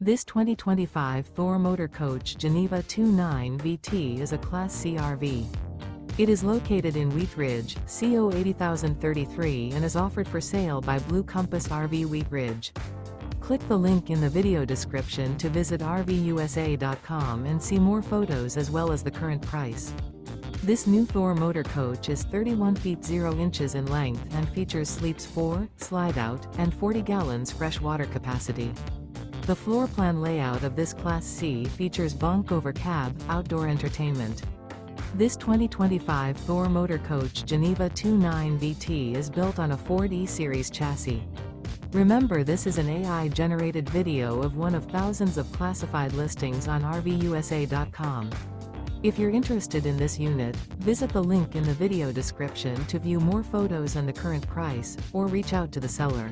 This 2025 Thor Motor Coach Geneva 29 VT is a Class C RV. It is located in Wheat Ridge, CO 80033 and is offered for sale by Blue Compass RV Wheat Ridge. Click the link in the video description to visit RVUSA.com and see more photos as well as the current price. This new Thor Motor Coach is 31 feet 0 inches in length and features sleeps 4, Slideout, and 40 gallons fresh water capacity. The floor plan layout of this Class C features Bunk Over Cab, outdoor entertainment. This 2025 Thor Motor Coach Geneva 29 VT is built on a Ford E-Series chassis. Remember, this is an AI-generated video of one of thousands of classified listings on RVUSA.com. If you're interested in this unit, visit the link in the video description to view more photos and the current price, or reach out to the seller.